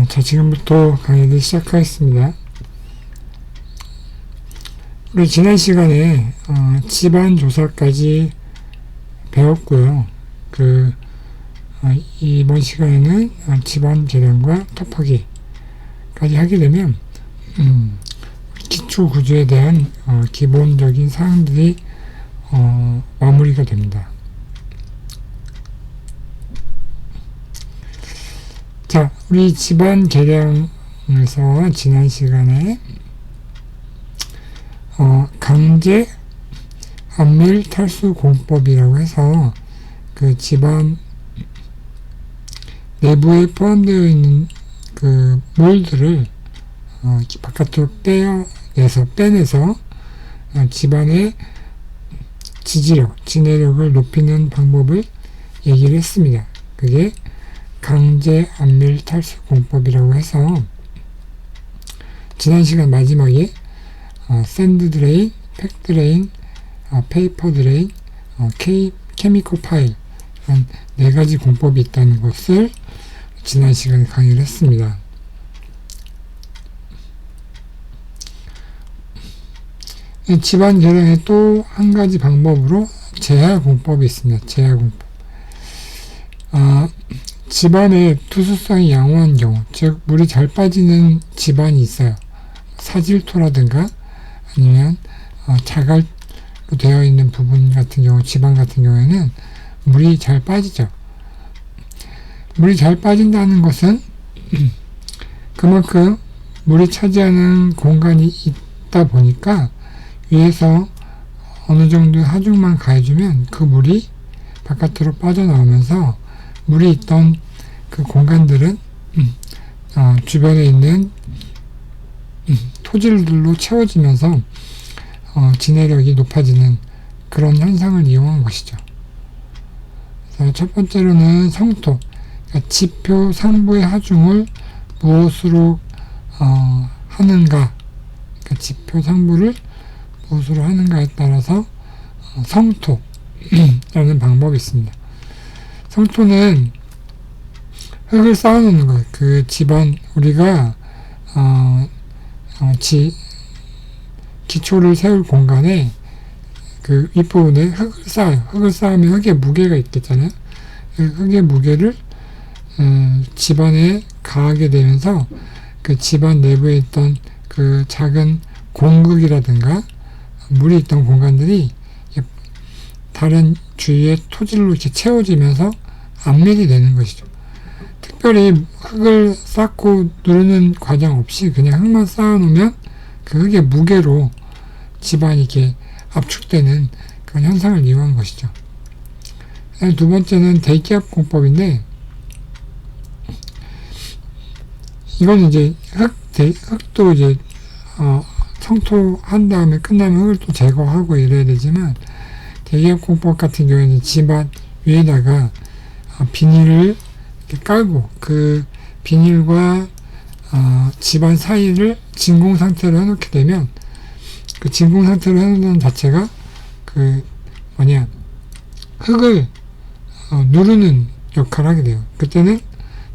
자, 지금부터 강의를 시작하겠습니다. 우리 지난 시간에 집안 조사까지 배웠고요. 이번 시간에는 집안 계량과 곱하기까지 하게 되면 기초 구조에 대한 기본적인 사항들이 마무리가 됩니다. 자, 우리 집안 계량에서 지난 시간에 강제 안밀 탈수 공법이라고 해서 그 집안 내부에 포함되어 있는 그 몰들을 바깥으로 빼내서 집안의 지지력, 지내력을 높이는 방법을 얘기를 했습니다. 그게 강제 안밀 탈수 공법이라고 해서 지난 시간 마지막에 샌드 드레인, 팩 드레인, 페이퍼 드레인, 케미컬 파일 이런 4가지 공법이 있다는 것을 지난 시간에 강의를 했습니다. 집안 계량의 또 한 가지 방법으로 제하 공법이 있습니다. 제하 공법. 집안에 투수성이 양호한 경우, 즉 물이 잘 빠지는 집안이 있어요. 사질토라든가 아니면 자갈로 되어 있는 부분 같은 경우, 집안 같은 경우에는 물이 잘 빠지죠. 물이 잘 빠진다는 것은 그만큼 물이 차지하는 공간이 있다 보니까 위에서 어느 정도 하중만 가해주면 그 물이 바깥으로 빠져나오면서 물이 있던 그 공간들은 주변에 있는 토질들로 채워지면서 지내력이 높아지는 그런 현상을 이용한 것이죠. 그래서 첫 번째로는 성토, 그러니까 지표 상부의 하중을 무엇으로 하는가, 그러니까 지표 상부를 무엇으로 하는가에 따라서 성토라는 방법이 있습니다. 성토는 흙을 쌓아놓는 거예요. 그 집안, 우리가 기초를 세울 공간에 그 윗부분에 흙을 쌓아요. 흙을 쌓으면 흙의 무게가 있겠잖아요. 흙의 무게를 집안에 가하게 되면서 그 집안 내부에 있던 그 작은 공극이라든가 물이 있던 공간들이 다른 주위의 토질로 이렇게 채워지면서 안밀이 되는 것이죠. 특별히 흙을 쌓고 누르는 과정 없이 그냥 흙만 쌓아놓으면 그 흙의 무게로 집안이 이렇게 압축되는 그런 현상을 이용한 것이죠. 두 번째는 대기압 공법인데, 이건 이제 흙도 이제 성토한 다음에 끝나면 흙을 또 제거하고 이래야 되지만, 대기압 공법 같은 경우에는 집안 위에다가 비닐을 이렇게 깔고 그 비닐과 집안 사이를 진공 상태로 해놓게 되면 그 진공 상태로 해놓는 자체가 흙을 누르는 역할을 하게 돼요. 그때는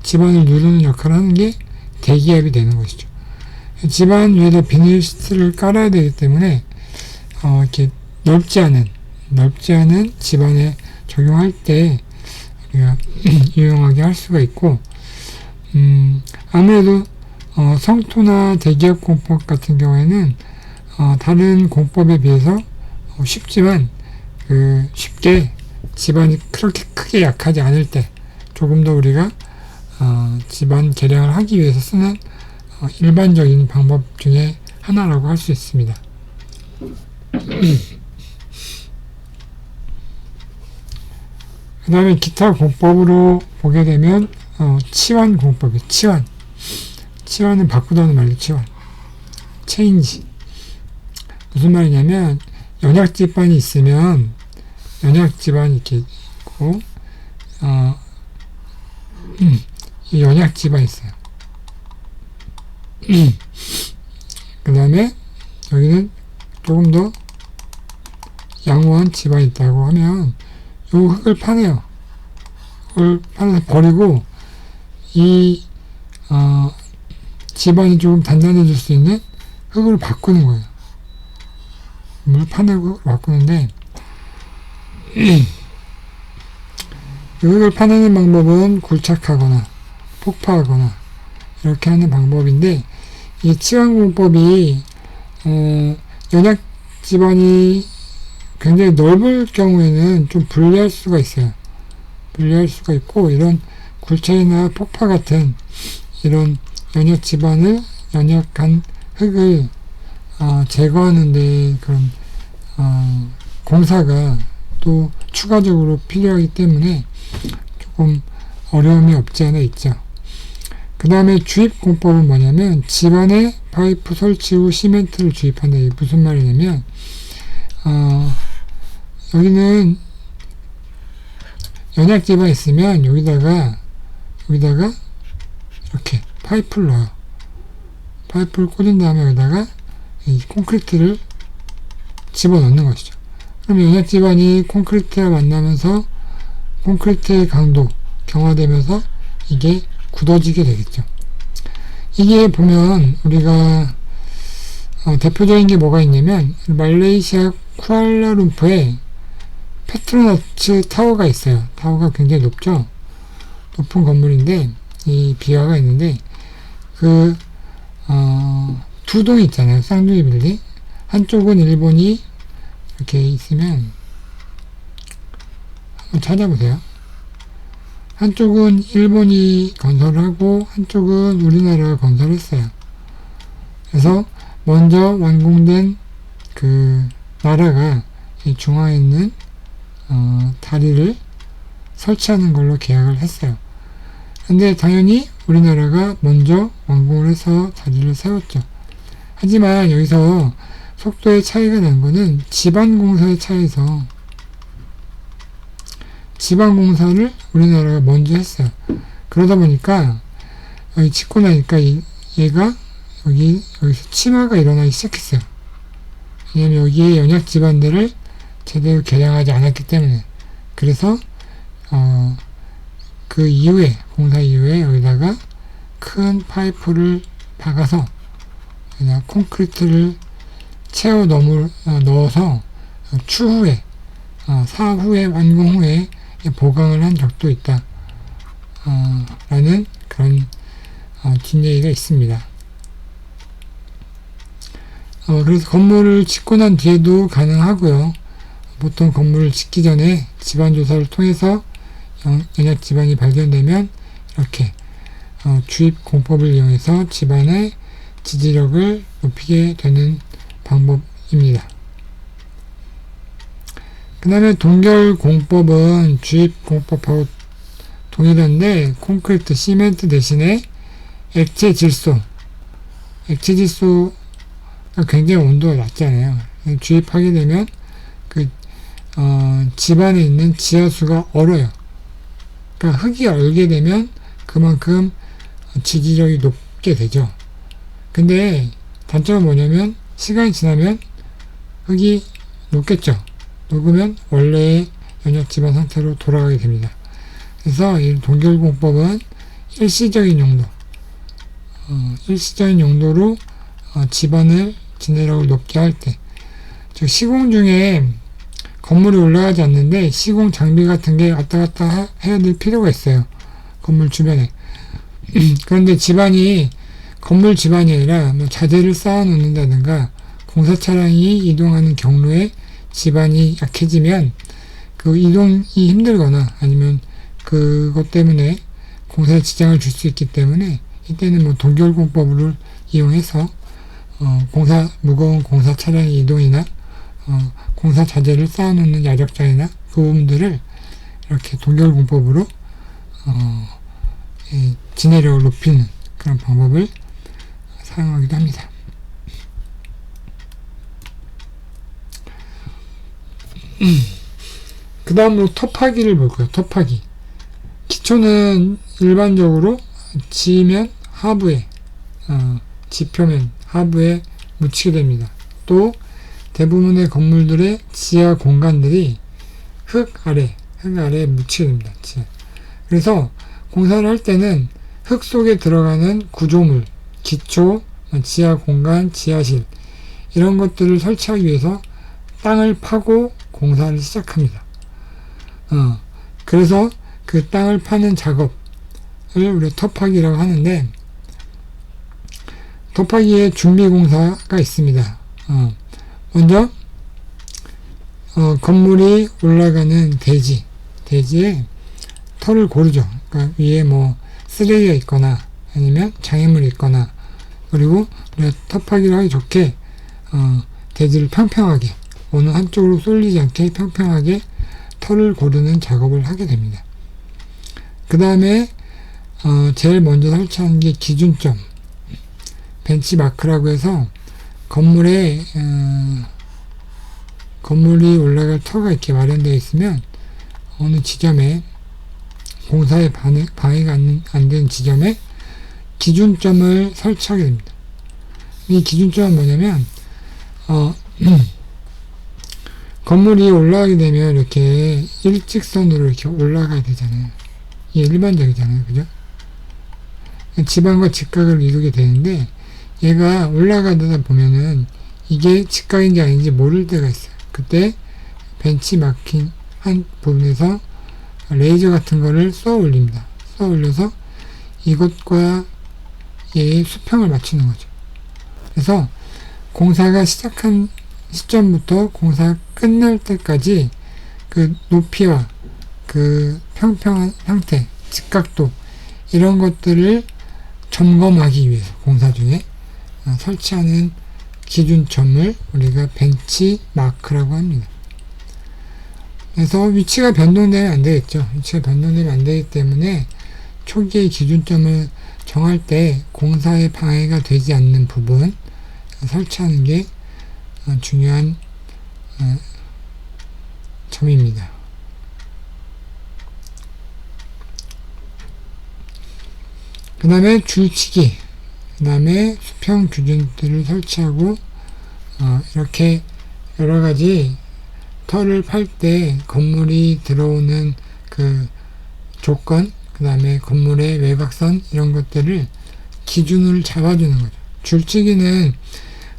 집안을 누르는 역할을 하는 게 대기압이 되는 것이죠. 집안 위에다 비닐 시트를 깔아야 되기 때문에 이렇게 넓지 않은 집안에 적용할 때 우리가 유용하게 할 수가 있고, 아무래도 성토나 대기압 공법 같은 경우에는 다른 공법에 비해서 쉽지만 쉽게 집안이 그렇게 크게 약하지 않을 때 조금 더 우리가 집안 계량을 하기 위해서 쓰는 일반적인 방법 중에 하나라고 할 수 있습니다. 그 다음에 기타 공법으로 보게 되면 치환 공법이에요. 치환은 바꾸다는 말이에요. 치환, 체인지. 무슨 말이냐면 연약집안이 있으면 연약집안이 이렇게 있고 이 연약집안이 있어요. 그 다음에 여기는 조금 더 양호한 집안이 있다고 하면 요 흙을 파내요. 흙을 파내서 버리고 이 지반이 조금 단단해질 수 있는 흙을 바꾸는 거예요. 물 파내고 바꾸는데 이 흙을 파내는 방법은 굴착하거나 폭파하거나 이렇게 하는 방법인데, 이 치환공법이 연약 지반이 굉장히 넓을 경우에는 좀 불리할 수가 있어요. 불리할 수가 있고, 이런 굴착이나 폭파 같은 이런 연약한 흙을 제거하는데 그런 공사가 또 추가적으로 필요하기 때문에 조금 어려움이 없지 않아 있죠. 그 다음에 주입 공법은 뭐냐면, 집안에 파이프 설치 후 시멘트를 주입한다. 이게 무슨 말이냐면, 여기는 연약 집안이 있으면 여기다가 이렇게 파이프를 넣어요. 파이프를 꽂은 다음에 여기다가 이 콘크리트를 집어넣는 것이죠. 그럼 연약 집안이 콘크리트와 만나면서 콘크리트의 강도 경화되면서 이게 굳어지게 되겠죠. 이게 보면 우리가 대표적인 게 뭐가 있냐면, 말레이시아 쿠알라룸푸에 페트로나츠 타워가 있어요. 타워가 굉장히 높죠. 높은 건물인데, 이 비화가 있는데, 두 동이 있잖아요. 쌍둥이 빌딩. 한쪽은 일본이 이렇게 있으면 한번 찾아보세요. 한쪽은 일본이 건설하고 한쪽은 우리나라가 건설했어요. 그래서 먼저 완공된 그 나라가 이 중앙에 있는 다리를 설치하는 걸로 계약을 했어요. 근데 당연히 우리나라가 먼저 완공을 해서 다리를 세웠죠. 하지만 여기서 속도의 차이가 난 거는 지반공사의 차이에서, 지반공사를 우리나라가 먼저 했어요. 그러다 보니까 여기 짓고 나니까 얘가 여기서 침하가 일어나기 시작했어요. 왜냐면 여기에 연약 지반들을 제대로 개량하지 않았기 때문에. 그래서 그 이후에, 공사 이후에 여기다가 큰 파이프를 박아서 그냥 콘크리트를 채워 넣어서 추후에, 사후에, 완공 후에 보강을 한 적도 있다. 라는 그런 뒷얘기가 있습니다. 그래서 건물을 짓고 난 뒤에도 가능하고요. 보통 건물을 짓기 전에 집안조사를 통해서 연약 집안이 발견되면 이렇게 주입 공법을 이용해서 집안의 지지력을 높이게 되는 방법입니다. 그 다음에 동결 공법은 주입 공법하고 동일한데, 콘크리트, 시멘트 대신에 액체 질소가 굉장히 온도가 낮잖아요. 주입하게 되면 집안에 있는 지하수가 얼어요. 그러니까 흙이 얼게 되면 그만큼 지지력이 높게 되죠. 근데 단점은 뭐냐면, 시간이 지나면 흙이 녹겠죠. 녹으면 원래의 연약 집안 상태로 돌아가게 됩니다. 그래서 이 동결공법은 일시적인 용도로 집안을 지내력을 높게 할 때, 즉 시공 중에 건물이 올라가지 않는데 시공 장비 같은 게 왔다 갔다 해야 될 필요가 있어요. 건물 주변에. 그런데 건물 집안이 아니라 뭐 자재를 쌓아 놓는다든가 공사 차량이 이동하는 경로에 집안이 약해지면 그 이동이 힘들거나 아니면 그것 때문에 공사에 지장을 줄 수 있기 때문에, 이때는 뭐 동결공법을 이용해서 무거운 공사 차량의 이동이나 공사 자재를 쌓아놓는 야적장이나 그 부분들을 이렇게 동결공법으로 지내력을 높이는 그런 방법을 사용하기도 합니다. 그 다음으로 토파기를 볼 거예요. 토파기. 기초는 일반적으로 지면 하부에, 지표면 하부에 묻히게 됩니다. 또 대부분의 건물들의 지하 공간들이 흙 아래에 묻히게 됩니다. 그래서 공사를 할 때는 흙 속에 들어가는 구조물, 기초, 지하 공간, 지하실 이런 것들을 설치하기 위해서 땅을 파고 공사를 시작합니다. 그래서 그 땅을 파는 작업을 우리 터파기라고 하는데, 터파기에 준비공사가 있습니다. 먼저 건물이 올라가는 대지에 터를 고르죠. 그러니까 위에 뭐 쓰레기가 있거나 아니면 장애물이 있거나, 그리고 우리가 터파기를 하기 좋게 대지를 평평하게 어느 한쪽으로 쏠리지 않게 평평하게 터를 고르는 작업을 하게 됩니다. 그 다음에 제일 먼저 설치하는 게 기준점, 벤치마크라고 해서 건물이 올라갈 터가 이렇게 마련되어 있으면 어느 지점에 공사에 방해가 안 되는 지점에 기준점을 설치하게 됩니다. 이 기준점은 뭐냐면 건물이 올라가게 되면 이렇게 일직선으로 이렇게 올라가야 되잖아요. 이게 일반적이잖아요. 그죠? 지방과 직각을 이루게 되는데, 얘가 올라가다 보면은 이게 직각인지 아닌지 모를 때가 있어요. 그때 벤치 마킹 한 부분에서 레이저 같은 거를 쏘아 올립니다. 쏘아 올려서 이것과 얘의 수평을 맞추는 거죠. 그래서 공사가 시작한 시점부터 공사가 끝날 때까지 그 높이와 그 평평한 상태, 직각도 이런 것들을 점검하기 위해서 공사 중에 설치하는 기준점을 우리가 벤치마크라고 합니다. 그래서 위치가 변동되면 안 되겠죠. 위치가 변동되면 안 되기 때문에 초기의 기준점을 정할 때 공사에 방해가 되지 않는 부분 설치하는 게 중요한 점입니다. 그 다음에 줄치기, 그 다음에 수평 기준들을 설치하고 이렇게 여러가지 터를 팔 때 건물이 들어오는 그 조건, 그 다음에 건물의 외곽선 이런 것들을 기준을 잡아주는 거죠. 줄치기는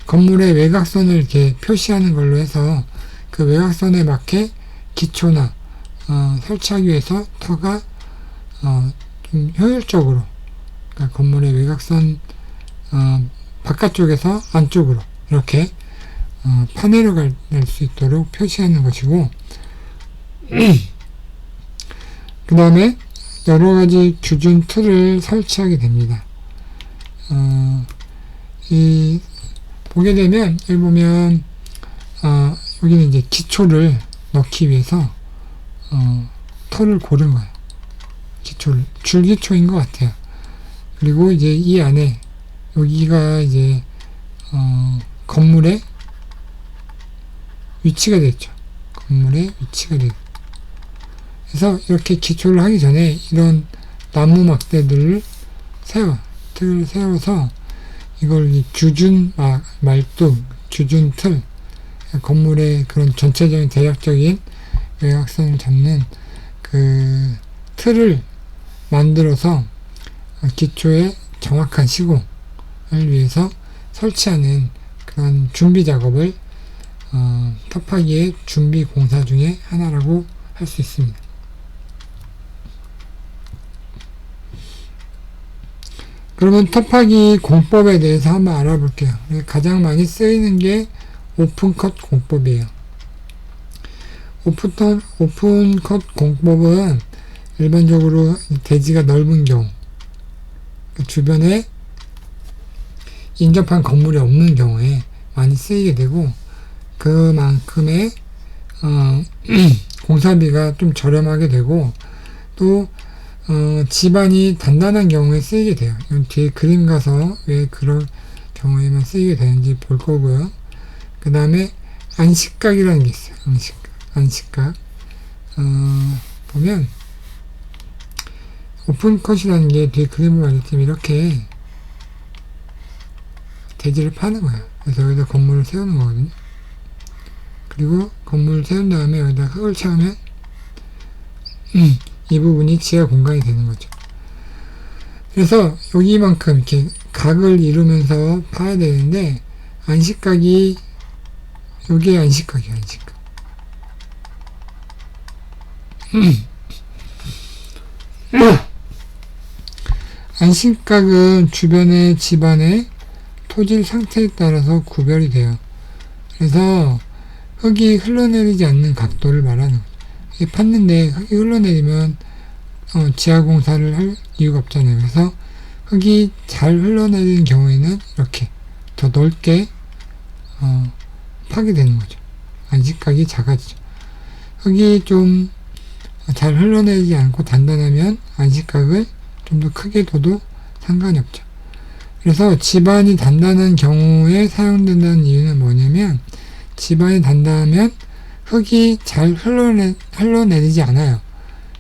건물의 외곽선을 이렇게 표시하는 걸로 해서 그 외곽선에 맞게 기초나 설치하기 위해서 터가 좀 효율적으로, 그러니까 건물의 외곽선 바깥쪽에서 안쪽으로 이렇게 파내려 갈 수 있도록 표시하는 것이고, 그 다음에 여러가지 기준 틀을 설치하게 됩니다. 보게 되면 여기 보면 여기는 이제 기초를 넣기 위해서 터를 고른 거예요. 기초를 줄기초인 것 같아요. 그리고 이제 이 안에 여기가 이제 건물의 위치가 되겠죠. 건물의 위치가 되겠죠. 그래서 이렇게 기초를 하기 전에 이런 나무 막대들을 틀을 세워서 이걸 규준 말뚝, 규준 틀, 건물의 그런 전체적인 대략적인 외곽선을 잡는 그 틀을 만들어서 기초의 정확한 시공을 위해서 설치하는 그런 준비 작업을 터파기의 준비 공사 중에 하나라고 할 수 있습니다. 그러면 터파기 공법에 대해서 한번 알아볼게요. 가장 많이 쓰이는 게 오픈컷 공법이에요. 오픈컷 공법은 일반적으로 대지가 넓은 경우, 주변에 인접한 건물이 없는 경우에 많이 쓰이게 되고, 그만큼의 공사비가 좀 저렴하게 되고, 또 집안이 단단한 경우에 쓰이게 돼요. 이건 뒤에 그림 가서 왜 그런 경우에만 쓰이게 되는지 볼 거고요. 그 다음에 안식각이라는 게 있어요. 안식각. 보면 오픈컷이라는 게 뒤에 그림을 만들 이렇게 대지를 파는 거예요. 그래서 여기다 건물을 세우는 거거든요. 그리고 건물을 세운 다음에 여기다 흙을 채우면 이 부분이 지하 공간이 되는 거죠. 그래서 여기만큼 이렇게 각을 이루면서 파야 되는데, 안식각이, 여기에 안식각이야, 안식각. 안식각은 주변의 집안의 토질 상태에 따라서 구별이 돼요. 그래서 흙이 흘러내리지 않는 각도를 말하는 거죠. 이게 팠는데 흙이 흘러내리면 지하 공사를 할 이유가 없잖아요. 그래서 흙이 잘 흘러내리는 경우에는 이렇게 더 넓게 파게 되는 거죠. 안식각이 작아지죠. 흙이 좀 잘 흘러내리지 않고 단단하면 안식각을 좀 더 크게 둬도 상관이 없죠. 그래서 집안이 단단한 경우에 사용된다는 이유는 뭐냐면, 집안이 단단하면 흙이 잘 흘러내리지 않아요.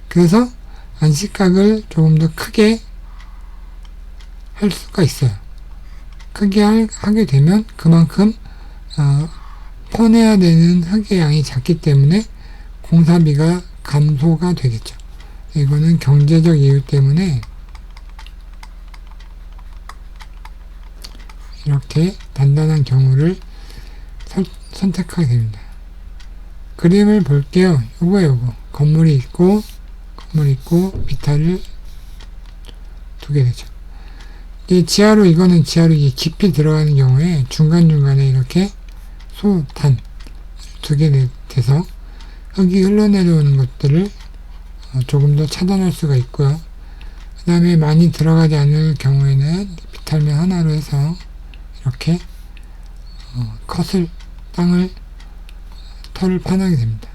그래서 안식각을 조금 더 크게 할 수가 있어요. 크게 하게 되면 그만큼 퍼내야 되는 흙의 양이 작기 때문에 공사비가 감소가 되겠죠. 이거는 경제적 이유 때문에 이렇게 단단한 경우를 선택하게 됩니다. 그림을 볼게요. 요거 건물이 있고 비탈을 두게 되죠. 이거는 지하로 깊이 들어가는 경우에 중간중간에 이렇게 소단 두게 돼서 흙이 흘러내려오는 것들을 조금 더 차단할 수가 있고요. 그 다음에 많이 들어가지 않을 경우에는 비탈면 하나로 해서 이렇게 털을 파내게 됩니다.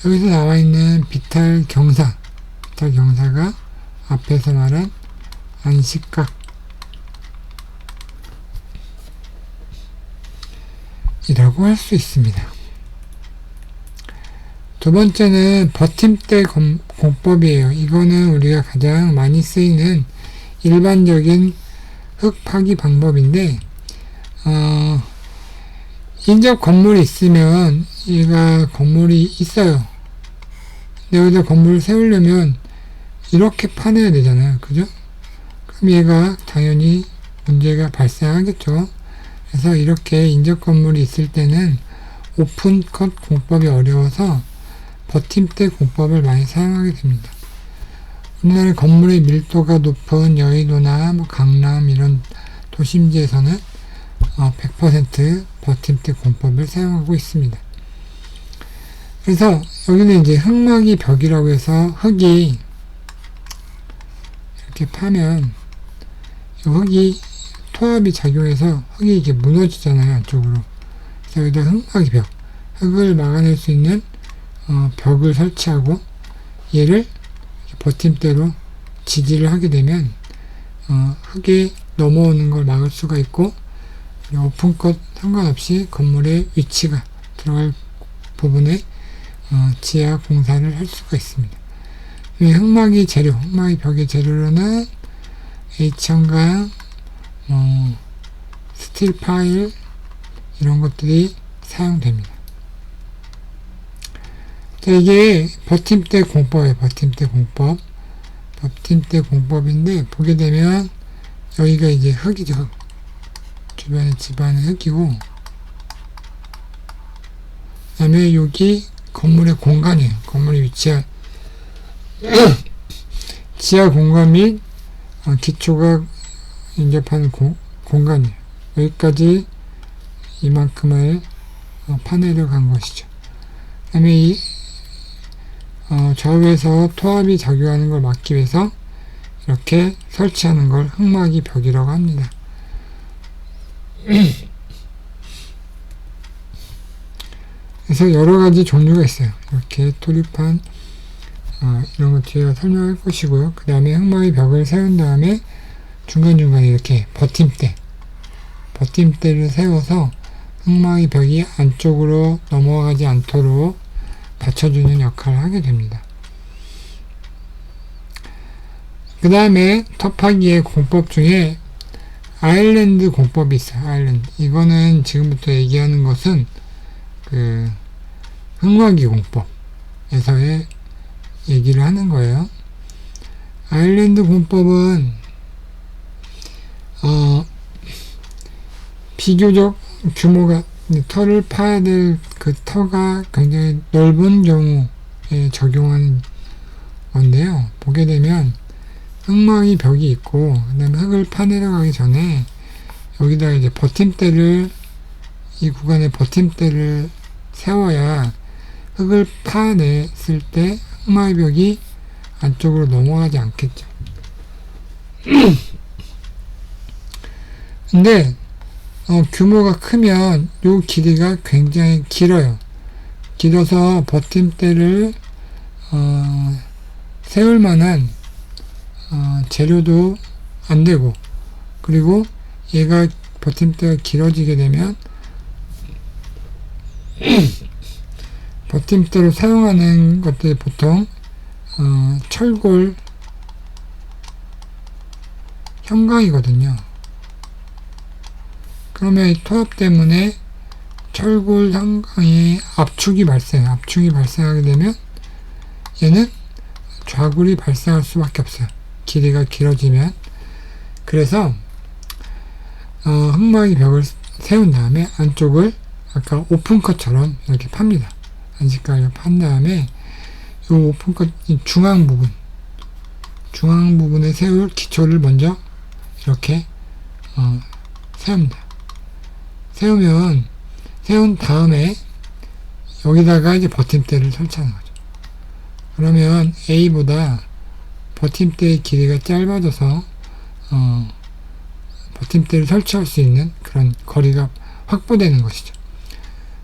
여기서 나와 있는 비탈 경사가 앞에서 말한 안식각이라고 할 수 있습니다. 두 번째는 버팀대 공법이에요. 이거는 우리가 가장 많이 쓰이는 일반적인 흙 파기 방법인데, 인접 건물이 있으면 얘가 건물이 있어요. 근데 여기다 건물을 세우려면 이렇게 파내야 되잖아요. 그죠? 그럼 얘가 당연히 문제가 발생하겠죠. 그래서 이렇게 인접 건물이 있을 때는 오픈컷 공법이 어려워서 버팀대 공법을 많이 사용하게 됩니다. 우리나라 건물의 밀도가 높은 여의도나 강남 이런 도심지에서는 100% 버팀대 공법을 사용하고 있습니다. 그래서 여기는 이제 흙막이 벽이라고 해서 흙이 이렇게 파면 흙이 토합이 작용해서 흙이 이게 무너지잖아요, 안쪽으로. 그래서 여기다 흙막이 벽, 흙을 막아낼 수 있는 벽을 설치하고 얘를 버팀대로 지지를 하게 되면 흙이 넘어오는 걸 막을 수가 있고, 오픈컷 상관없이 건물의 위치가 들어갈 부분에 지하 공사를 할 수가 있습니다. 흙막이 벽의 재료로는 H형광, 스틸 파일 이런 것들이 사용됩니다. 자, 이게 버팀대 공법이에요. 버팀대 공법인데, 보게 되면 여기가 이제 흙이죠. 흙. 주변에 집안의 흙이고, 그 다음에 여기 건물의 공간이에요. 건물이 위치한 지하 공간 및 기초가 인접하는 공간이에요. 여기까지 이만큼을 파내려 간 것이죠. 그 다음에 좌우에서 토합이 작용하는 걸 막기 위해서 이렇게 설치하는 걸 흙막이 벽이라고 합니다. 그래서 여러 가지 종류가 있어요. 이렇게 토리판 이런 것 뒤에 설명할 것이고요. 그 다음에 흙막이 벽을 세운 다음에 중간중간에 이렇게 버팀대를 세워서 흙막이 벽이 안쪽으로 넘어가지 않도록 받쳐주는 역할을 하게 됩니다. 그 다음에 터파기의 공법 중에 아일랜드 공법이 있어요. 아일랜드. 이거는 지금부터 얘기하는 것은 그 흙막이 공법에서의 얘기를 하는 거예요. 아일랜드 공법은 비교적 규모가 터를 파야 될 그 터가 굉장히 넓은 경우에 적용하는 건데요. 보게 되면 흙막이 벽이 있고 그다음에 흙을 파내려가기 전에 여기다 이제 버팀대를 이 구간에 버팀대를 세워야 흙을 파냈을 때 흙막이 벽이 안쪽으로 넘어가지 않겠죠. 근데 규모가 크면 요 길이가 굉장히 길어요. 길어서 버팀대를 세울 만한 재료도 안 되고, 그리고 얘가 버팀대가 길어지게 되면 버팀대로 사용하는 것들이 보통 철골 형광이거든요. 그러면 이 토합 때문에 철골 형광에 압축이 발생하게 되면 얘는 좌굴이 발생할 수밖에 없어요. 길이가 길어지면. 그래서 흙막이 벽을 세운 다음에 안쪽을 아까 오픈컷처럼 이렇게 팝니다. 안식각을 판 다음에 이 오픈컷 중앙 부분에 세울 기초를 먼저 이렇게 세웁니다. 세운 다음에 여기다가 이제 버팀대를 설치하는 거죠. 그러면 A보다 버팀대의 길이가 짧아져서 버팀대를 설치할 수 있는 그런 거리가 확보되는 것이죠.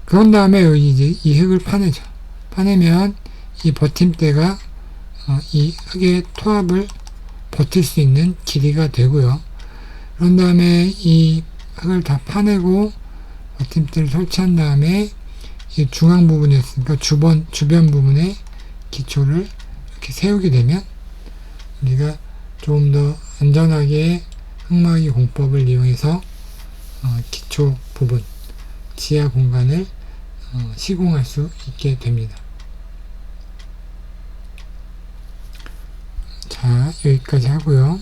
그런 다음에 여기 이제 이 흙을 파내죠. 파내면 이 버팀대가 이 흙의 토합을 버틸 수 있는 길이가 되고요. 그런 다음에 이 흙을 다 파내고 버팀대를 설치한 다음에 이 중앙 부분이었으니까 주변 부분에 기초를 이렇게 세우게 되면 우리가 조금 더 안전하게 흙막이 공법을 이용해서 기초 부분, 지하 공간을 시공할 수 있게 됩니다. 자, 여기까지 하고요.